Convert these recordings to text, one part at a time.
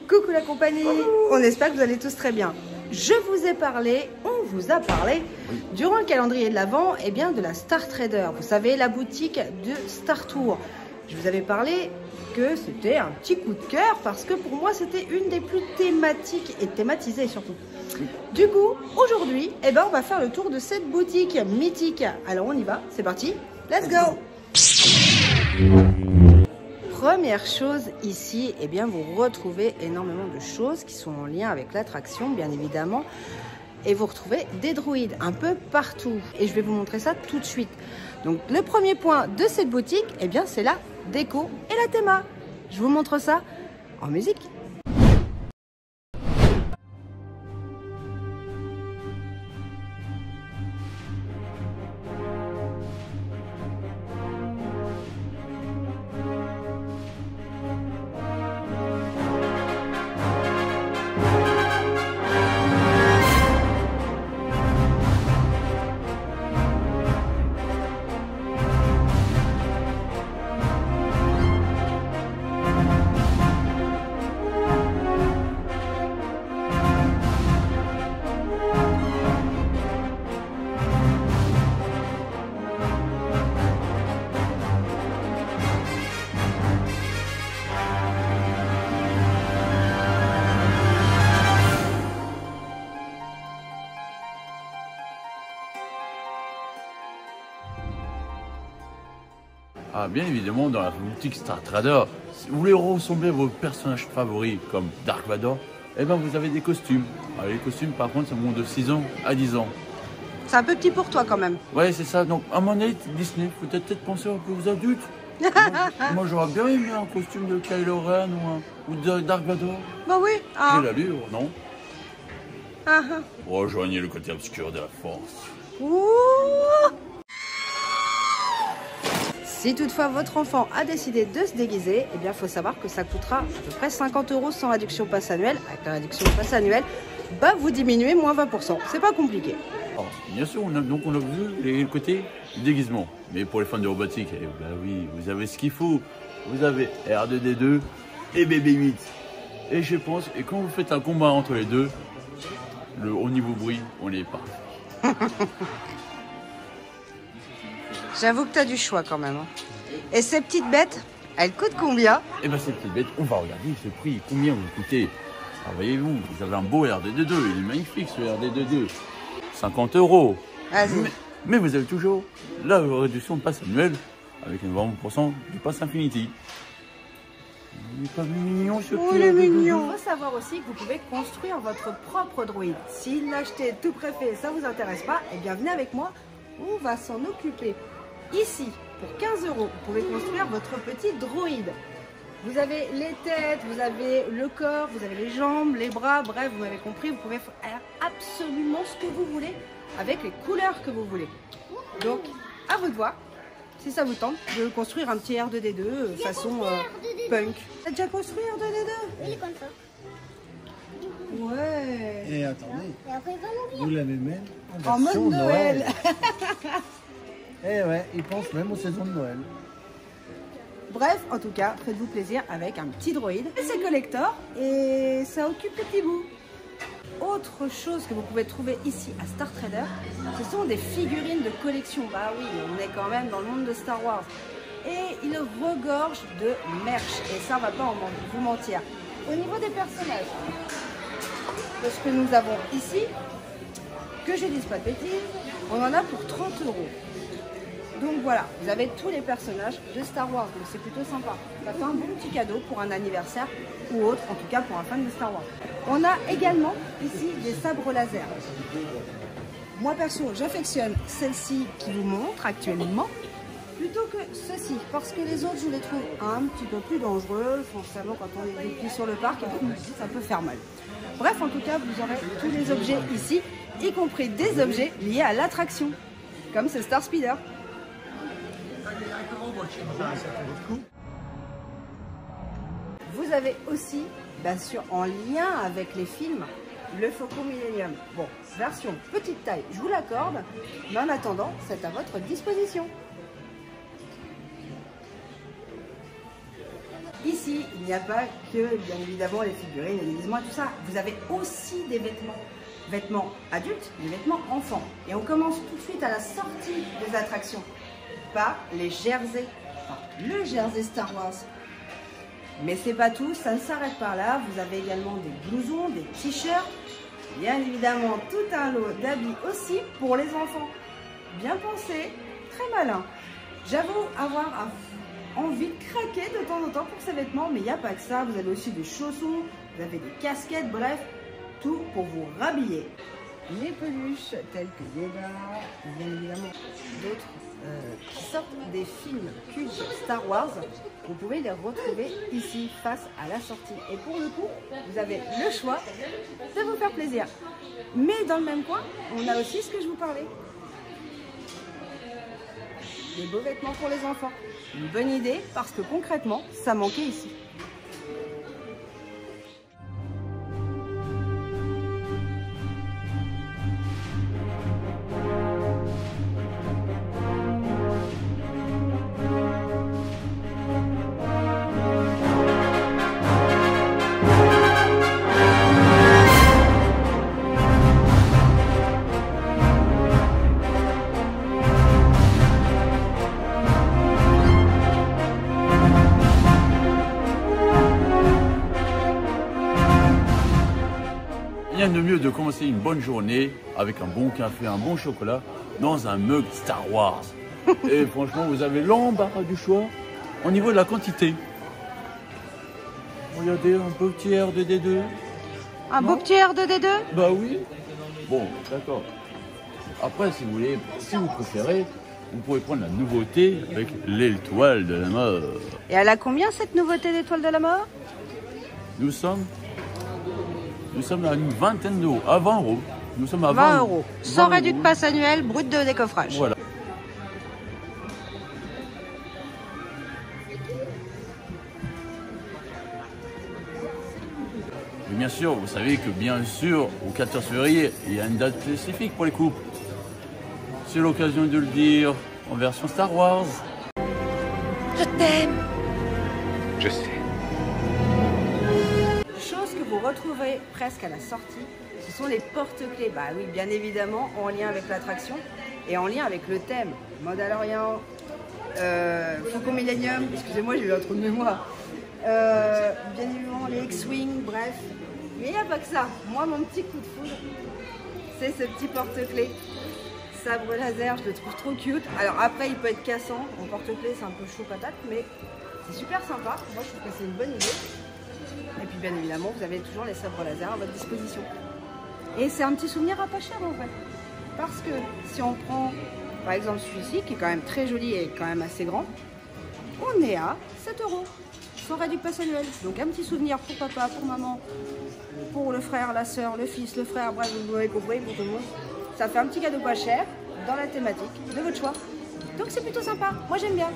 Coucou la compagnie, on espère que vous allez tous très bien. Je vous ai parlé, on vous a parlé, durant le calendrier de l'Avent, eh bien de la Star Trader. Vous savez, la boutique de Star Tour. Je vous avais parlé que c'était un petit coup de cœur parce que pour moi c'était une des plus thématiques et thématisées surtout. Du coup, aujourd'hui, eh ben, on va faire le tour de cette boutique mythique. Alors on y va, c'est parti, let's go! Première chose ici, eh bien, vous retrouvez énormément de choses qui sont en lien avec l'attraction, bien évidemment. Et vous retrouvez des droïdes un peu partout. Et je vais vous montrer ça tout de suite. Donc, le premier point de cette boutique, eh bien, c'est la déco et la théma. Je vous montre ça en musique. Ah, bien évidemment, dans la boutique Star Trader, si vous voulez ressembler à vos personnages favoris comme Dark Vador, eh ben vous avez des costumes. Alors, les costumes, par contre, ça vont de 6 ans à 10 ans. C'est un peu petit pour toi quand même. Ouais, c'est ça. Donc, à mon avis, Disney, faut peut-être penser un peu aux adultes. moi j'aurais bien aimé un costume de Kylo Ren ou de Dark Vador. Bah oui. Ah. J'ai l'allure, non? Ah. Rejoignez le côté obscur de la force. Ouh. Si toutefois votre enfant a décidé de se déguiser, eh bien il faut savoir que ça coûtera à peu près 50 € sans réduction passe annuelle. Avec la réduction passe annuelle, bah vous diminuez moins 20%. C'est pas compliqué. Oh, bien sûr, on a vu les côtés déguisement. Mais pour les fans de robotique, eh ben oui, vous avez ce qu'il faut. Vous avez R2D2 et BB8. Et je pense, et quand vous faites un combat entre les deux, au niveau bruit, on est parfait. J'avoue que tu as du choix quand même. Et ces petites bêtes, elles coûtent combien? Eh bien, ces petites bêtes, on va regarder ce prix. Combien vous coûtez? Alors, voyez-vous, vous avez un beau RD22. Il est magnifique ce RD22. 50 €. Vas-y. Mais vous avez toujours la réduction de passe annuelle avec un 20% du pass Infinity. Il est pas mignon ce petit RD22. Il faut savoir aussi que vous pouvez construire votre propre droïde. Si l'acheter tout préfet, ça vous intéresse pas, eh bien venez avec moi, on va s'en occuper. Ici, pour 15 €, vous pouvez construire votre petit droïde. Vous avez les têtes, vous avez le corps, vous avez les jambes, les bras, bref, vous m'avez compris, vous pouvez faire absolument ce que vous voulez avec les couleurs que vous voulez. Donc, à vous de voir, si ça vous tente, de construire un petit R2D2 façon punk. T'as déjà construit R2D2? Oui, comme ça. Ouais. Et attendez, Et après, il va mourir. vous l'avez même En mode version Noël. Eh ouais, ils pensent même aux saisons de Noël. Bref, en tout cas, faites-vous plaisir avec un petit droïde. C'est collector et ça occupe le petit bout. Autre chose que vous pouvez trouver ici à Star Trader, ce sont des figurines de collection. Bah oui, on est quand même dans le monde de Star Wars. Et il regorge de merch. Et ça, on va pas vous mentir. Au niveau des personnages, de ce que nous avons ici, que je dise pas de bêtises, on en a pour 30 €. Donc voilà, vous avez tous les personnages de Star Wars, donc c'est plutôt sympa. Ça fait un bon petit cadeau pour un anniversaire ou autre, en tout cas pour un fan de Star Wars. On a également ici des sabres laser. Moi perso, j'affectionne celle-ci qui vous montre actuellement, plutôt que ceci, parce que les autres je les trouve un petit peu plus dangereux, forcément quand on est déplié sur le parc, ça peut faire mal. Bref, en tout cas, vous aurez tous les objets ici, y compris des objets liés à l'attraction, comme ce Star Speeder. Vous avez aussi, bien sûr, en lien avec les films, le Faucon Millenium. Bon, version petite taille, je vous l'accorde, mais en attendant, c'est à votre disposition. Ici, il n'y a pas que, bien évidemment, les figurines, les déguisements et tout ça. Vous avez aussi des vêtements. Vêtements adultes, des vêtements enfants. Et on commence tout de suite à la sortie des attractions. Pas les jerseys. Enfin, le jersey Star Wars. Mais c'est pas tout, ça ne s'arrête pas là. Vous avez également des blousons, des t-shirts. Bien évidemment, tout un lot d'habits aussi pour les enfants. Bien pensé, très malin. J'avoue avoir envie de craquer de temps en temps pour ces vêtements, mais il n'y a pas que ça. Vous avez aussi des chaussons, vous avez des casquettes, bref, tout pour vous rhabiller. Les peluches telles que Yoda, bien évidemment d'autres qui sortent des films cultes Star Wars, vous pouvez les retrouver ici face à la sortie. Et pour le coup, vous avez le choix de vous faire plaisir. Mais dans le même coin, on a aussi ce que je vous parlais. Des beaux vêtements pour les enfants. Une bonne idée parce que concrètement, ça manquait ici. Rien de mieux de commencer une bonne journée avec un bon café, un bon chocolat dans un mug Star Wars. Et franchement, vous avez l'embarras du choix au niveau de la quantité. Regardez, un beau petit R2D2. Un beau petit R2D2? Bah oui. Bon, d'accord. Après, si vous voulez, si vous préférez, vous pouvez prendre la nouveauté avec l'étoile de la mort. Et elle a combien cette nouveauté d'étoile de la mort? Nous sommes à une vingtaine d'euros, à 20 euros. Nous sommes à 20 euros. Sans 20 réduit de euros. passe annuel, brut de décoffrage. Voilà. Et bien sûr, vous savez que bien sûr, au 14 février, il y a une date spécifique pour les couples. C'est l'occasion de le dire en version Star Wars. Je t'aime. Je sais. Chose que vous retrouvez presque à la sortie, ce sont les porte-clés. Bah oui, bien évidemment, en lien avec l'attraction et en lien avec le thème. Mandalorian, Faucon Millennium, excusez-moi, j'ai eu un trou de mémoire. Bien évidemment, les X-Wing, bref. Mais il n'y a pas que ça. Moi, mon petit coup de foudre, c'est ce petit porte-clés. Sabre laser, je le trouve trop cute. Alors après, il peut être cassant. En porte-clés, c'est un peu chaud patate, mais c'est super sympa. Moi, je trouve que c'est une bonne idée. Et puis bien évidemment, vous avez toujours les sabres laser à votre disposition. Et c'est un petit souvenir à pas cher en fait. Parce que si on prend par exemple celui-ci, qui est quand même très joli et quand même assez grand, on est à 7 euros. Sans réduit de passe annuel. Donc un petit souvenir pour papa, pour maman, pour le frère, la soeur, le fils, le frère, bref, vous avez compris, pour tout le monde. Ça fait un petit cadeau pas cher dans la thématique de votre choix. Donc c'est plutôt sympa. Moi j'aime bien.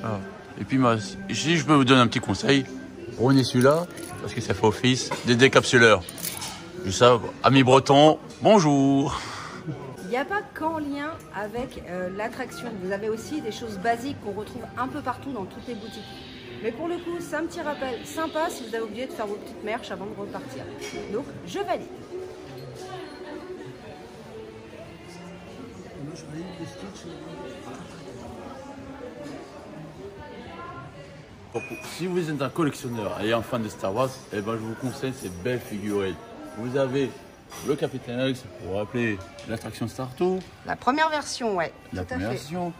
Ah. Et puis, si je peux vous donner un petit conseil, prenez celui-là, parce que ça fait office des décapsuleurs. Je sais, amis bretons, bonjour. Il n'y a pas qu'en lien avec l'attraction. Vous avez aussi des choses basiques qu'on retrouve un peu partout dans toutes les boutiques. Mais pour le coup, c'est un petit rappel sympa si vous avez oublié de faire vos petites merches avant de repartir. Donc, je valide. Si vous êtes un collectionneur et un fan de Star Wars, eh ben, je vous conseille ces belles figurines. Vous avez le Capitaine Rex, pour rappeler l'attraction Star Tour. La première version, ouais. La tout à première fait. version.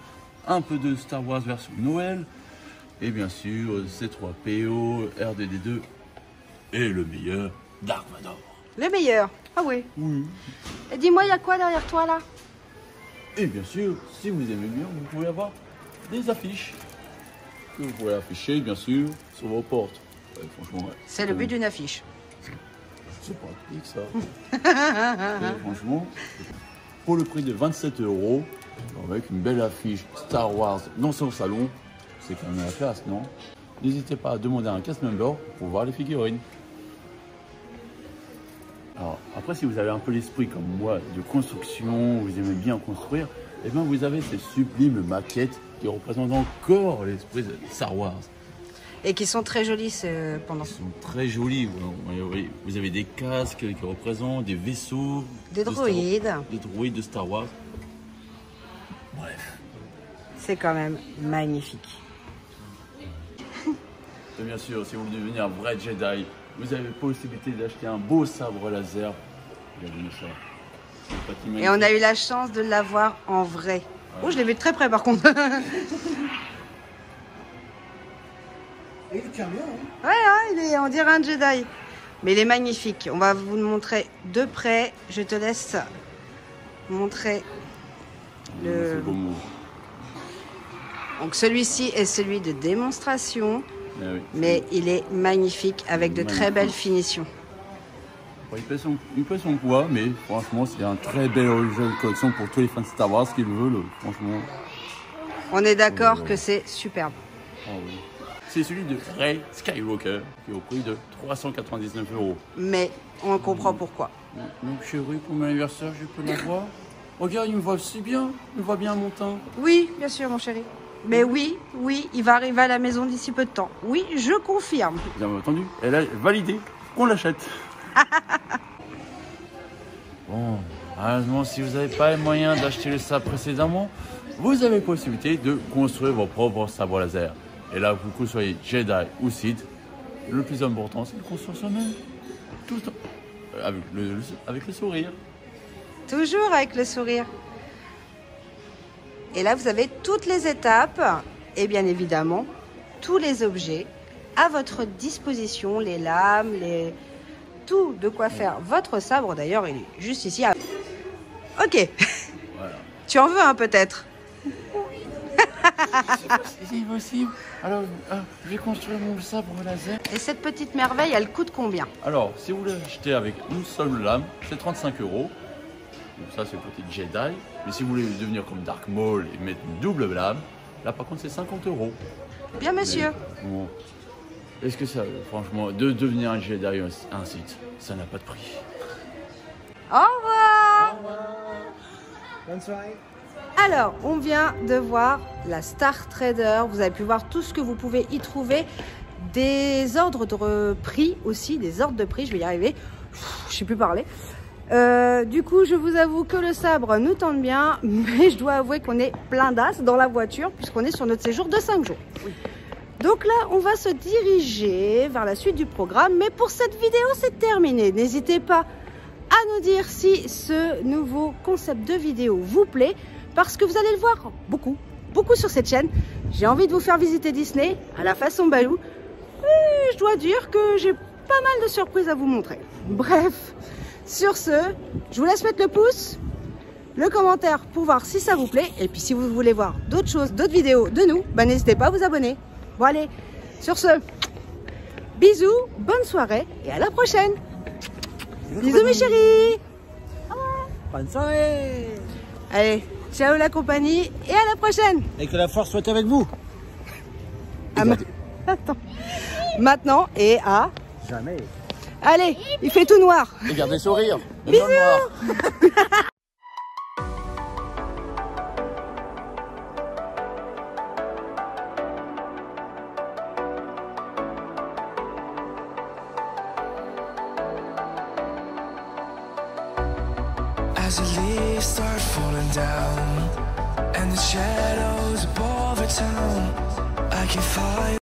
Un peu de Star Wars version Noël. Et bien sûr, C3PO, R2D2. Et le meilleur, Dark Vador. Le meilleur. Ah oui. Oui. Et dis-moi, il y a quoi derrière toi là? Et bien sûr, si vous aimez bien, vous pouvez avoir des affiches que vous pouvez afficher, bien sûr, sur vos portes. Ouais, franchement, ouais. C'est le but d'une affiche. C'est pratique ça. Et franchement, pour le prix de 27 €, avec une belle affiche Star Wars dans son salon, c'est quand même la classe, non? N'hésitez pas à demander un cast member pour voir les figurines. Alors, après, si vous avez un peu l'esprit comme moi de construction, vous aimez bien construire, et bien vous avez ces sublimes maquettes qui représentent encore l'esprit de Star Wars. Et qui sont très jolis pendant. Ils sont très jolis. Vous avez des casques qui représentent des vaisseaux. Des droïdes. Des droïdes de Star Wars. Bref. C'est quand même magnifique. Et bien sûr, si vous voulez devenir un vrai Jedi, vous avez la possibilité d'acheter un beau sabre laser. Regardez ça. Et on a eu la chance de l'avoir en vrai. Oh, je l'ai vu de très près par contre. Et il tient bien, hein. Ouais, on dirait un Jedi. Mais il est magnifique. On va vous le montrer de près. Je te laisse montrer le... beau mot. Donc celui-ci est celui de démonstration. Ah oui, mais il est magnifique avec de très belles finitions. Il pèse son poids, mais franchement, c'est un très bel objet de collection pour tous les fans de Star Wars qui le veulent. Franchement. On est d'accord que c'est superbe. Ah oui. C'est celui de Rey Skywalker, qui est au prix de 399 €. Mais on comprend pourquoi. Donc chérie, pour mon anniversaire, je peux l'avoir. Regarde, il me voit si bien. Il me voit bien mon teint. Oui, bien sûr, mon chéri. Mais oui, il va arriver à la maison d'ici peu de temps. Oui, je confirme. Vous avez entendu? Elle a validé qu'on l'achète. Bon, heureusement, si vous n'avez pas les moyens d'acheter le sabre précédemment, vous avez la possibilité de construire vos propres sabres laser. Et là, que vous soyez Jedi ou Sith, le plus important, c'est de construire soi-même. Tout le temps. Avec le sourire. Toujours avec le sourire. Et là, vous avez toutes les étapes et bien évidemment, tous les objets à votre disposition, les lames, tout de quoi faire votre sabre. D'ailleurs, il est juste ici. Ok. Voilà. Tu en veux un peut-être? C'est possible. Alors, je vais construire mon sabre laser. Et cette petite merveille, elle coûte combien? Alors, si vous voulez acheter avec une seule lame, c'est 35 €. Donc ça, c'est pour les Jedi. Mais si vous voulez devenir comme Dark Maul et mettre une double lame, là, par contre, c'est 50 €. Bien, monsieur. Mais, bon, est-ce que ça, franchement, de devenir un Jedi ou un Sith, ça n'a pas de prix. Au revoir. Bonne soirée. Alors, on vient de voir la Star Trader. Vous avez pu voir tout ce que vous pouvez y trouver. Des ordres de prix aussi, des ordres de prix, je vais y arriver. Je ne sais plus parler. Du coup, je vous avoue que le sabre nous tente bien, mais je dois avouer qu'on est plein d'as dans la voiture puisqu'on est sur notre séjour de 5 jours. Oui. Donc là, on va se diriger vers la suite du programme. Mais pour cette vidéo, c'est terminé. N'hésitez pas à nous dire si ce nouveau concept de vidéo vous plaît, parce que vous allez le voir beaucoup sur cette chaîne. J'ai envie de vous faire visiter Disney à la façon Balou. Et je dois dire que j'ai pas mal de surprises à vous montrer. Bref, sur ce, je vous laisse mettre le pouce, le commentaire pour voir si ça vous plaît. Et puis si vous voulez voir d'autres choses, d'autres vidéos de nous, bah, n'hésitez pas à vous abonner. Bon allez, sur ce, bisous, bonne soirée et à la prochaine. Bisous mes chéris. Bonne soirée. Allez, ciao la compagnie et à la prochaine. Et que la force soit avec vous. Attends. Maintenant et à... Jamais. Allez, il fait tout noir. Et gardez le sourire. Bisous. As the leaves start falling down and the shadows above the town, I can find